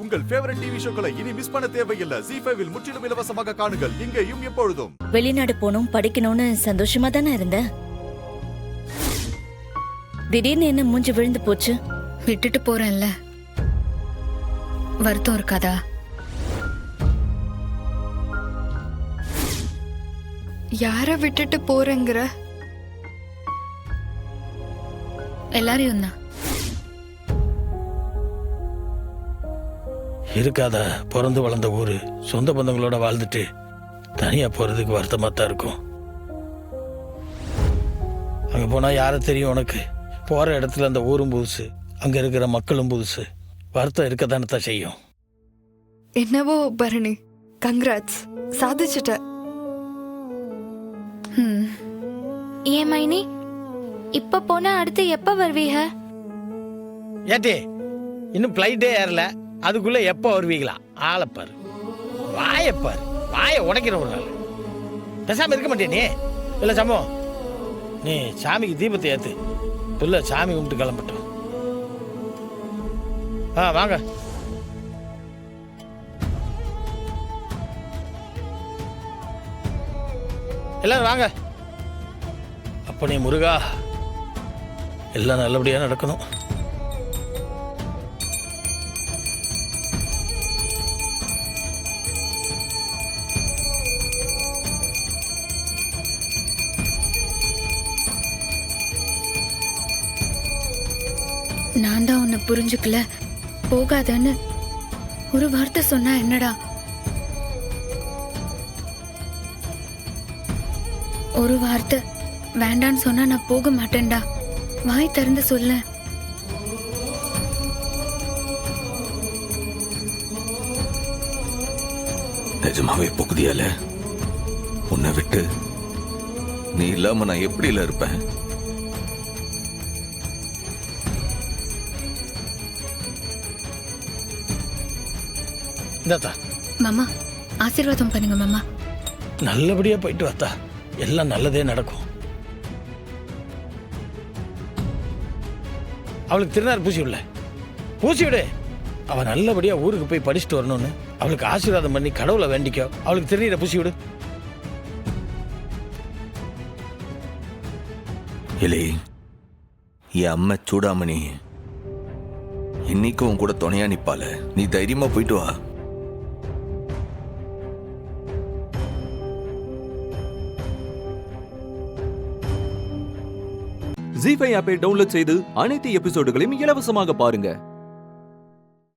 உங்கள் favourite TV ஷோக்களை இனி miss பண்ண தேவையில்லை. ZEE5 இல் முற்றிலும் இலவசமாக காணுங்கள், இங்கேயும் எப்பொழுதும். வெளிநாடு போகணும் படிக்கணும்னு சந்தோஷமா தானே இருந்த. திடீர்னு என்ன மூஞ்சி விழுந்து போச்சு? விட்டுட்டு போறேன்ல, வருத்தம் இருக்காதா? யார விட்டுட்டு போறேங்கிற? எல்லாரையும் தான். இருக்காதா, பிறந்து வளர்ந்த ஊரு, சொந்த பந்தங்களோட வாழ்ந்துட்டு தனியா போறதுக்கு வருத்தமா தான் இருக்கும். அங்க போனா யாரை தெரியும் உனக்கு? போற இடத்துல அந்த ஊரும் புதுசு, அங்க இருக்கிற மக்களும் புதுசு, வருத்தம் இருக்கத்தானே தான் செய்யும். என்னவோ பரணி, கங்க்ராட்ஸ், சாதிச்சுட்ட. ஏன் மைனி, இப்ப போனா அடுத்து எப்ப வருவீங்க? ஏட்டே, இன்னும் பிளைட்டே ஏறல, அதுக்குள்ள எப்ப வருவீங்களா? ஆளப்பாரு, வாயப்பாரு, வாய உடைக்கிற ஒரு நாள். பேசாம இருக்க மாட்டே நீ. இல்ல சம்போ, நீ சாமிக்கு தீபத்தை ஏத்து, இல்ல சாமி கும்பிட்டு கிளம்பட்டோம். வாங்க. எல்லாரும் வாங்க. அப்பனே முருகா, எல்லாம் நல்லபடியா நடக்கணும். நான் தான் உன்னை புரிஞ்சுக்கல, போகாதன்னு ஒரு வார்த்தை சொன்னா என்னடா? ஒரு வார்த்தை வேண்டான்னு சொன்னா நான் போக மாட்டேன்டா. வாய் திறந்து சொல்ல. நிஜமாவே போகுதியால? உன்னை விட்டு நீ இல்லாம நான் எப்படில இருப்பேன்? இந்தாத்தா, மாமா ஆசீர்வாதம் பண்ணுங்க மாமா. நல்லபடியா போயிட்டு வாத்தா, எல்லாம் நல்லதே நடக்கும். அவளுக்கு திருநாள் பூசி விடல, பூசி விடு. அவ நல்லபடியா ஊருக்கு போய் படிச்சுட்டு வரணும்னு அவளுக்கு ஆசீர்வாதம் பண்ணி கடவுளை வேண்டிக்கோ. அவளுக்கு திருநீரை பூசி விடு. இலே, என் அம்மா சூடாமணி இன்னைக்கும் கூட துணையா நிப்பால. நீ தைரியமா போயிட்டு வா. ZEE5 ஆப்பை டவுன்லோட் செய்து அனைத்து எபிசோடுகளையும் இலவசமாக பாருங்க.